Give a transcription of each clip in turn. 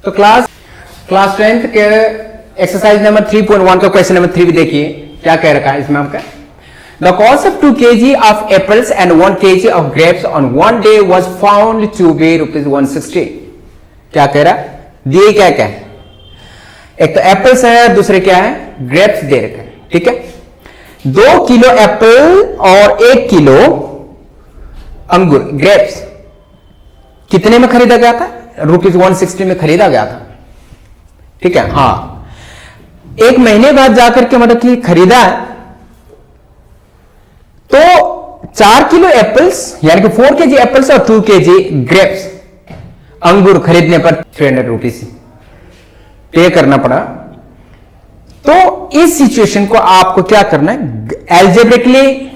तो class 10th के exercise number 3.1 का क्वेश्चन नंबर 3 भी देखिए क्या कह रखा है इसमें आपका। The cost of 2 kg of apples and 1 kg of grapes on 1 day was found to be ₹160। क्या कह रहा है, दिए क्या क्या है, एक तो एप्पल्स है, दूसरे क्या है, ग्रेप्स दे रखे हैं। ठीक है, 2 किलो एप्पल और 1 किलो अंगूर ग्रेप्स कितने में खरीदा गया था, ₹160 में खरीदा गया था। ठीक है, हाँ, एक महीने बाद जाकर के मतलब कि खरीदा है तो 4 किलो एप्पल्स यानी कि 4 kg एप्पल्स और 2 kg ग्रेप्स अंगूर खरीदने पर ₹300 पे करना पड़ा। तो इस सिचुएशन को आपको क्या करना है, एल्जेब्रिकली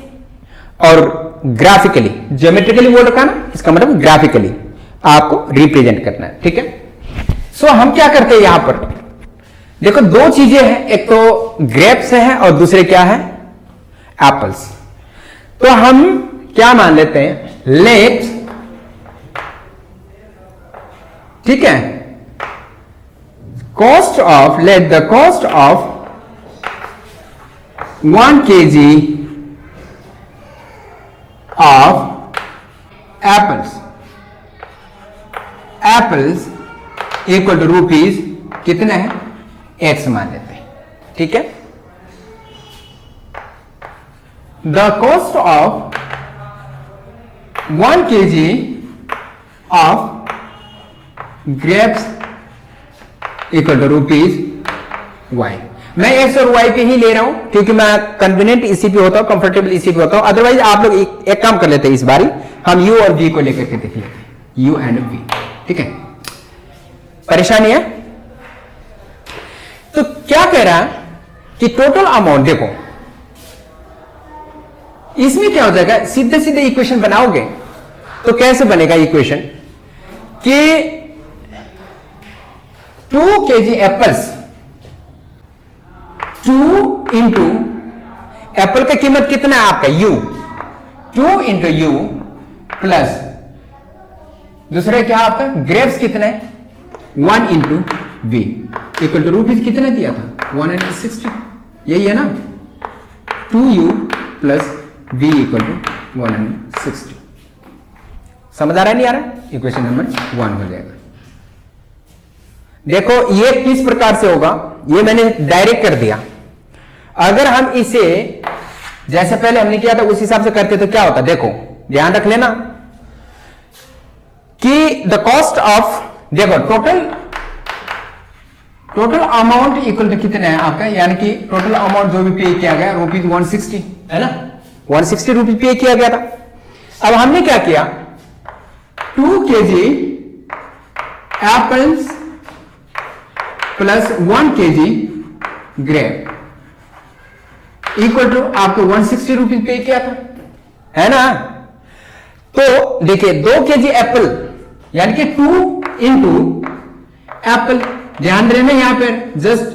और ग्राफिकली, ज्योमेट्रिकली बोल रखा ना, इसका मतलब ग्राफिकली आपको रिप्रेजेंट करना है। ठीक है, सो हम क्या करते हैं यहां पर देखो, 2 चीजें हैं, एक तो ग्रेप्स है और दूसरे क्या है, एप्पल्स। तो हम क्या मान लेते हैं, लेट, ठीक है, cost of, let the cost of 1 kg of apples equal to ₹, कितने हैं, X मान लेते हैं। ठीक है, the cost of 1 kg of grapes equal to ₹Y। मैं X और Y पे ही ले रहा हूं क्योंकि मैं कन्वीनियंट इसी पे होता हूं, कंफर्टेबल इसी पे होता हूं। अदरवाइज आप लोग एक काम कर लेते हैं, इस बारी हम U और V को लेकर के देख लेते हैं, U एंड V। ठीक है, परेशानी है। तो क्या कह रहा है कि टोटल अमाउंट, देखो इसमें क्या हो जाएगा, सीधे सीधे इक्वेशन बनाओगे तो कैसे बनेगा इक्वेशन कि 2 kg एप्पल्स, 2 इंटू एप्पल का कीमत कितना है आपका, U, 2 इंटू U प्लस दूसरे क्या आपका ग्रेप्स कितना है, 1 इंटू V इक्वल टू ₹, कितना दिया था, 160। यही है ना, 2U plus V equal to 160। समझ आ रहा है, नहीं आ रहा, इक्वेशन नंबर 1 हो जाएगा। देखो ये किस प्रकार से होगा, ये मैंने डायरेक्ट कर दिया। अगर हम इसे जैसे पहले हमने किया था उस हिसाब से करते तो क्या होता, देखो ध्यान रख लेना कि द कॉस्ट ऑफ, देखो टोटल अमाउंट इक्वल टू कितने है आपका, यानी कि टोटल अमाउंट जो भी पे किया गया ₹160 है ना, ₹160 पे किया गया था। अब हमने क्या किया, 2 kg apples plus 1 kg grape equal to आपको ₹160 पे किया था, है ना। तो देखिए 2 kg एप्पल यानी कि 2 इंटू एप्पल, ध्यान देना यहां पर जस्ट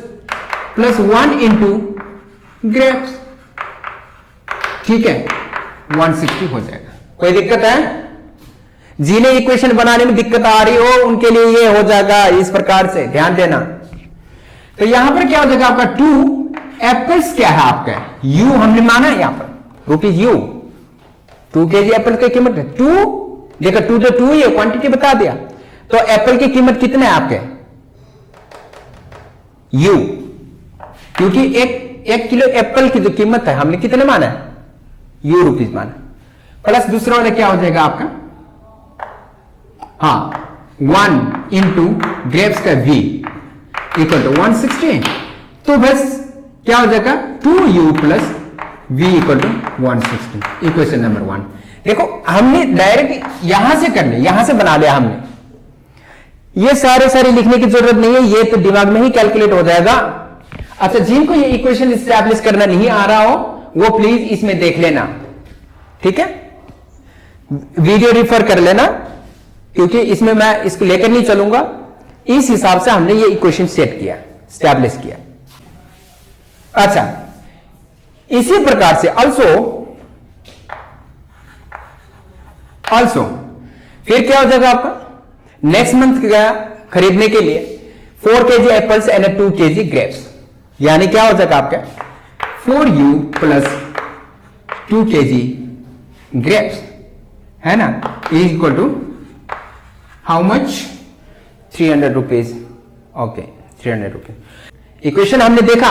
प्लस 1 इंटू ग्रेप्स। ठीक है, 160 हो जाएगा। कोई दिक्कत है, जिन्हें इक्वेशन बनाने में दिक्कत आ रही हो उनके लिए ये हो जाएगा इस प्रकार से, ध्यान देना। तो यहां पर क्या हो जाएगा आपका, 2 एप्पल्स क्या है आपका, U हमने माना है यहां पर ₹U, 2 kg एप्पल की कीमत 2, देखो 2 तो 2 ही है, क्वांटिटी बता दिया। तो एप्पल की कीमत कितने है आपके, U, क्योंकि एक किलो एप्पल की जो कीमत है हमने कितने माना है, ₹, माना, प्लस दूसरा वाला क्या हो जाएगा आपका, हाँ 1 इंटू ग्रेप्स का V इक्वल टू 160। तो बस क्या हो जाएगा, 2U plus V equal to 160, equation number 1। देखो हमने डायरेक्ट यहां से कर लिया, यहां से बना लिया हमने, ये सारे लिखने की जरूरत नहीं है, ये तो दिमाग में ही कैलकुलेट हो जाएगा। अच्छा, जिनको ये इक्वेशन एस्टैब्लिश करना नहीं आ रहा हो वो प्लीज इसमें देख लेना, ठीक है, वीडियो रिफर कर लेना, क्योंकि इसमें मैं इसको लेकर नहीं चलूंगा। इस हिसाब से हमने ये इक्वेशन सेट किया, एस्टैब्लिश किया। अच्छा, इसी प्रकार से ऑल्सो फिर क्या हो जाएगा आपका, नेक्स्ट मंथ गया खरीदने के लिए 4 kg apples and 2 kg grapes, यानी क्या हो जाएगा आपका 4u प्लस 2 kg ग्रेप्स, है ना, is equal to how much 300 rupees. Okay 300 rupees. Equation हमने देखा,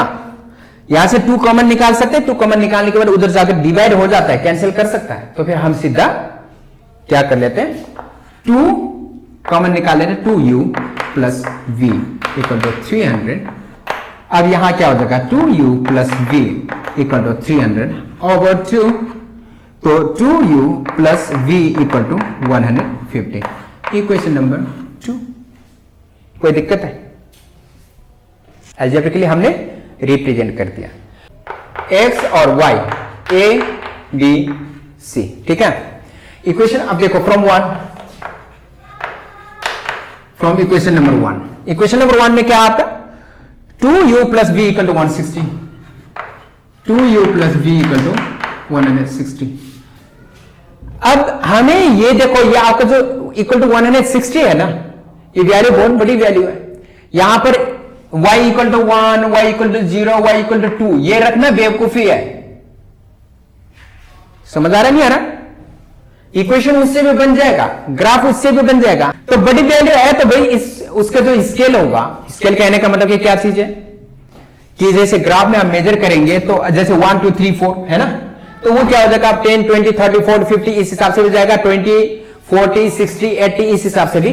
यहां से 2 कॉमन निकाल सकते हैं, 2 कॉमन निकालने के बाद उधर जाकर डिवाइड हो जाता है, कैंसिल कर सकता है, तो फिर हम सीधा क्या कर लेते हैं 2 कॉमन निकाल लेते हैं 2u plus v equal to 300। अब यहां क्या हो जाएगा 2u plus v equal to 300 over 2, तो 2u plus v equal to 150। Equation number 2। कोई दिक्कत है? अलजेब्रिकली हमने रिप्रेजेंट कर दिया x और y a b c, ठीक है। इक्वेशन अब देखो from equation number 1। Equation number 1 में क्या आपका 2u plus v equal to 160, 2u plus v equal to 160। अब हमें ये देखो, ये आपका जो इक्वल टू 160 है ना, ये वैल्यू बहुत बड़ी वैल्यू है। यहां पर y equal to 1, y equal to 0, y equal to 2 ये रखना बेवकूफी है। समझ आ रहा नहीं आ रहा? इक्वेशन उससे भी बन जाएगा, ग्राफ उससे भी बन जाएगा। तो बड़ी वैल्यू है तो भाई उसका जो स्केल होगा, स्केल कहने का मतलब कि क्या चीज है कि जैसे ग्राफ में हम मेजर करेंगे तो जैसे 1 2 3 4 है ना, तो वो क्या हो जाएगा 10 20 30 40 50 इस हिसाब से भी जाएगा, 20 40 60 80 इस हिसाब से भी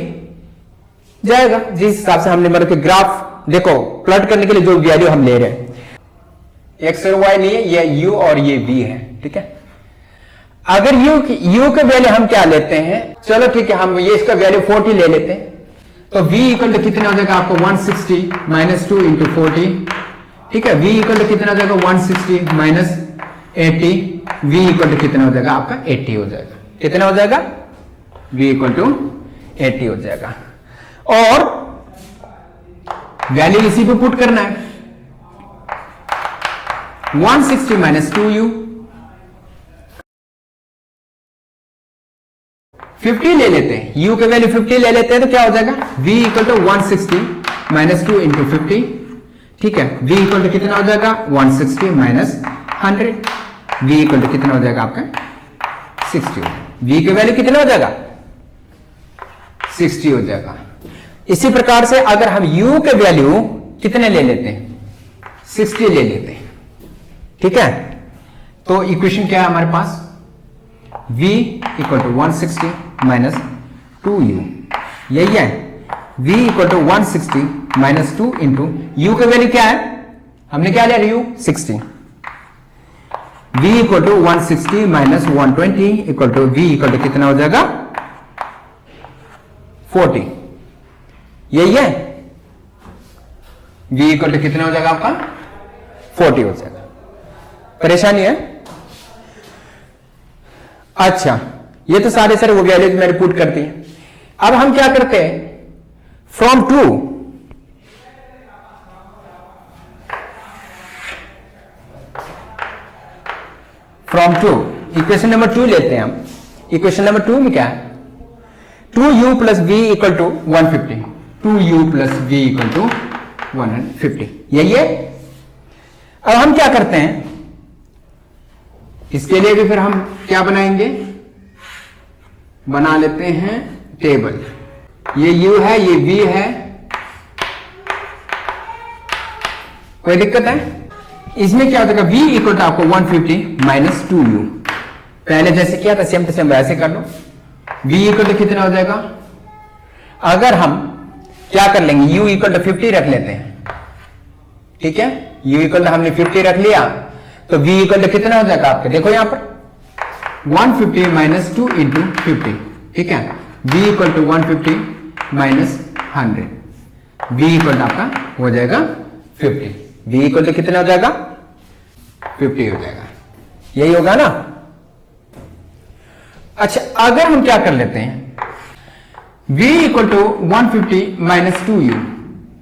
जाएगा, जिस हिसाब से हमने मतलब कि ग्राफ देखो प्लॉट करने के लिए जो वैल्यू हम ले रहे हैं x और y नहीं है, ये u और ये v है, ठीक है। अगर u का वैल्यू हम क्या लेते हैं, चलो ठीक है, हम ये इसका वैल्यू 40 ले लेते हैं, तो v इक्वल टू कितना हो जाएगा आपको 160 माइनस 2 इंटू 40, ठीक है। v इक्वल टू कितना हो जाएगा 160 माइनस 80, v इक्वल टू कितना हो जाएगा आपका 80 हो जाएगा। कितना हो जाएगा v इक्वल टू 80 हो जाएगा, और वैल्यू इसी पे पुट करना है 160 माइनस 2u, 50 ले लेते हैं, u के वैल्यू 50 ले लेते हैं, तो क्या हो जाएगा v equal to 160 minus 2 into 50, ठीक है। v इक्वल टू कितना हो जाएगा 160 माइनस 100, v इक्वल टू कितना हो जाएगा आपका 60। v के वैल्यू कितना हो जाएगा 60 हो जाएगा। इसी प्रकार से अगर हम u के वैल्यू कितने ले लेते हैं 60 ले लेते हैं, ठीक है, तो इक्वेशन क्या है हमारे पास v equal to 160 minus 2u, यही है v equal to 160 minus 2 into u के वैल्यू क्या है, हमने क्या लिया u 60, v equal to 160 minus 120 equal to v equal to कितना हो जाएगा 40, यही है। v इक्वल टू कितना हो जाएगा आपका 40 हो जाएगा। परेशानी है? अच्छा, ये तो सारे वो वैल्यूज मैंने पुट करती है। अब हम क्या करते हैं फ्रॉम 2 इक्वेशन नंबर 2 लेते हैं हम। इक्वेशन नंबर 2 में क्या है 2u plus v equal to 150, 2u plus v equal to 150, यही है। अब हम क्या करते हैं, इसके लिए भी फिर हम क्या बनाएंगे, बना लेते हैं टेबल। ये u है, ये v है, कोई दिक्कत है? इसमें क्या हो जाएगा v इक्वल टू आपको 150 माइनस 2u, पहले जैसे किया था सेम टू सेम वैसे कर लो। v इक्वल टू कितना हो जाएगा, अगर हम क्या कर लेंगे u इक्वल टू 50 रख लेते हैं, ठीक है, u इक्वल टू हमने 50 रख लिया, तो v इक्वल टू कितना हो जाएगा आपके, देखो यहां पर 150 माइनस 2 इंटू 50, ठीक है, v equal to 150 minus 100, v equal to आपका हो जाएगा 50, v इक्वल टू कितना हो जाएगा 50 हो जाएगा, यही होगा ना। अच्छा, अगर हम क्या कर लेते हैं v equal to 150 minus 2u,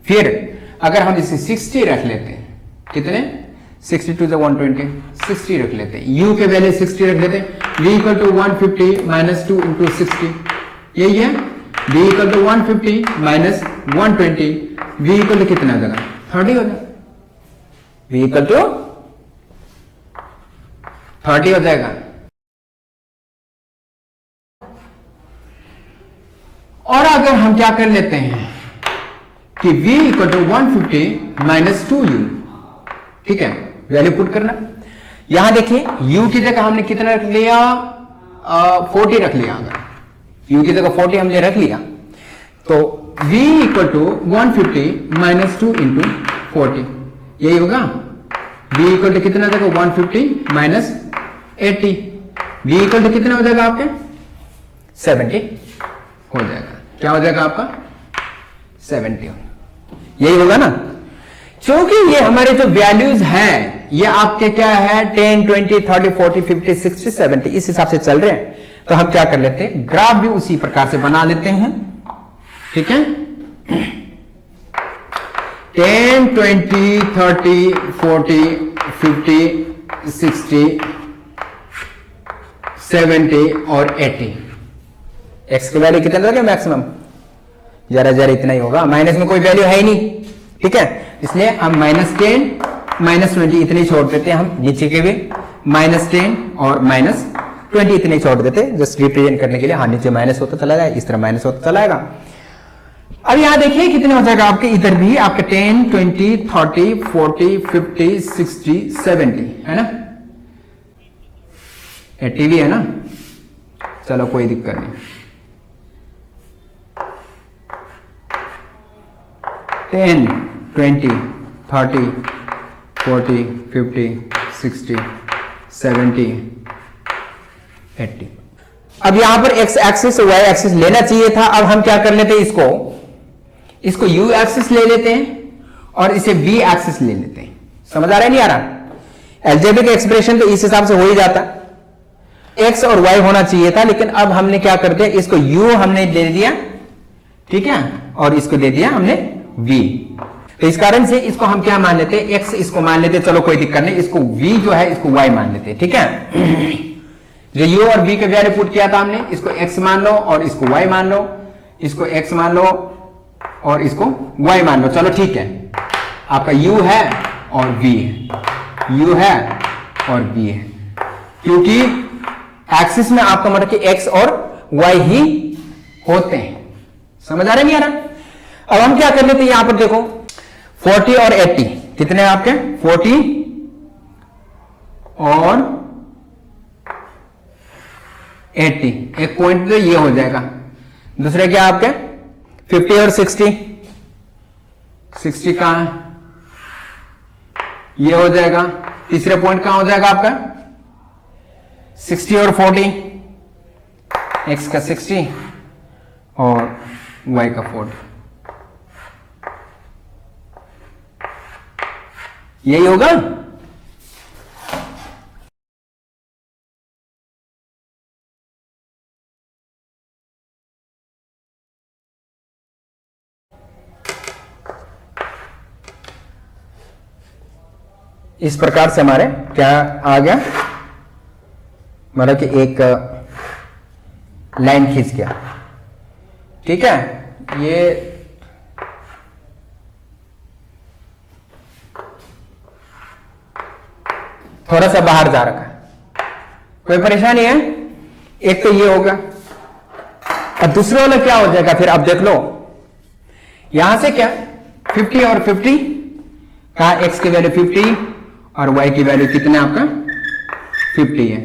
फिर अगर हम इसे 60 रख लेते हैं, कितने 60 टू 120, 60 रख लेते हैं, u के वैल्यू 60 रख लेते हैं, v equal to 150 minus 2 into 60, यही है। v equal to 150 minus 120, v equal to कितना हो जाएगा 30 हो जाएगा, v इक्वल टू 30 हो जाएगा। और अगर हम क्या कर लेते हैं कि v equal to 150 minus 2u, ठीक है, वैल्यू पुट करना। यहां देखिए u की जगह हमने कितना रख लिया, 40 रख लिया। अगर u की जगह 40 हमने रख लिया तो v equal to 150 minus 2 into 40, यही होगा। v इक्वल टू कितना हो जाएगा 150 माइनस 80, v इक्वल टू कितना हो जाएगा आपके 70 हो जाएगा। क्या हो जाएगा आपका 70, यही होगा ना। क्योंकि ये हमारे जो वैल्यूज हैं ये आपके क्या है 10, 20, 30, 40, 50, 60, 70 इस हिसाब से चल रहे हैं। तो हम क्या कर लेते हैं, ग्राफ भी उसी प्रकार से बना लेते हैं, ठीक है। 10, 20, 30, 40, 50, 60, 70 और 80। एक्स की वैल्यू कितना लगे मैक्सिमम, जरा इतना ही होगा, माइनस में कोई वैल्यू है ही नहीं, ठीक है। इसलिए हम -10 -20 इतने छोड़ देते हैं, हम नीचे के भी -10 और -20 इतने छोड़ देते हैं, जस्ट रिप्रेजेंट करने के लिए। हाँ, नीचे माइनस होता चला जाएगा, इस तरह माइनस होता चला जाएगा। अब यहां देखिए कितने हो जाएगा आपके, इधर भी आपके 10, 20, 30, 40, 50, 60, 70 है ना, 80 भी है ना। चलो कोई दिक्कत नहीं, 10, 20, 30, 40, 50, 60, 70, 80। अब यहां पर x एक्सिस और y एक्सिस लेना चाहिए था। अब हम क्या कर लेते हैं, इसको u एक्सिस ले लेते हैं और इसे v एक्सिस ले लेते हैं। समझ आ रहा है नहीं आ रहा? अलजेब्रिक एक्सप्रेशन तो इस हिसाब से हो ही जाता, x और y होना चाहिए था, लेकिन अब हमने क्या कर दिया, इसको u हमने ले दिया, ठीक है, और इसको दे दिया हमने v। तो इस कारण से इसको हम क्या मान लेते हैं, x इसको मान लेते, चलो कोई दिक्कत नहीं, इसको v जो है इसको y मान लेते, ठीक है। जो u और v के वैल्यू पुट किया था हमने, इसको x मान लो और इसको y मान लो, इसको x मान लो और इसको y मान लो। चलो ठीक है, आपका u है और v है, u है और v है, क्योंकि एक्सिस में आपका मतलब कि x और y ही होते हैं। समझ आ रहा है नहीं आ रहा? अब हम क्या कर लेते हैं, यहां पर देखो 40 और 80 कितने हैं आपके, 40 और 80, एक पॉइंट तो ये हो जाएगा। दूसरे क्या आपके 50 और 60, 60 कहां है, ये हो जाएगा। तीसरे पॉइंट कहां हो जाएगा आपका 60 और 40, x का 60 और y का 40, यही होगा। इस प्रकार से हमारे क्या आ गया, मतलब कि एक लाइन खींच गया, ठीक है। ये थोड़ा सा बाहर जा रखा है, कोई परेशानी है? एक तो ये होगा, और दूसरे वाला क्या हो जाएगा फिर, अब देख लो यहां से क्या 50 और 50, कहा x की वैल्यू 50 और y की वैल्यू कितने आपका 50 है।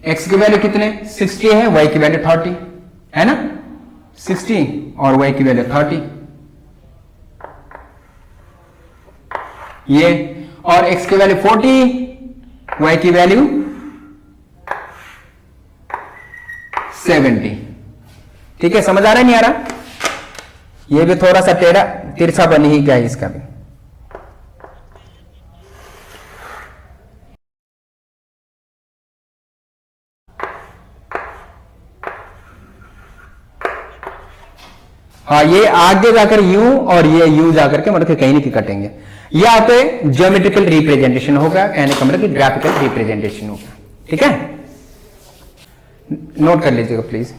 x की वैल्यू कितने 60 है, y की वैल्यू 30 है ना, 60 और y की वैल्यू 30, ये, और x की वैल्यू 40, y की वैल्यू 70, ठीक है। समझ आ रहा है नहीं आ रहा? ये भी थोड़ा सा टेढ़ा तिरछा बन ही गया इसका भी। हाँ, ये आगे जाकर u और ये u जाकर के मतलब कहीं नहीं कटेंगे। ये आपके ज्योमेट्रिकल रिप्रेजेंटेशन होगा, कहने का मतलब कि ग्राफिकल रिप्रेजेंटेशन होगा, ठीक है। नोट कर लीजिएगा प्लीज।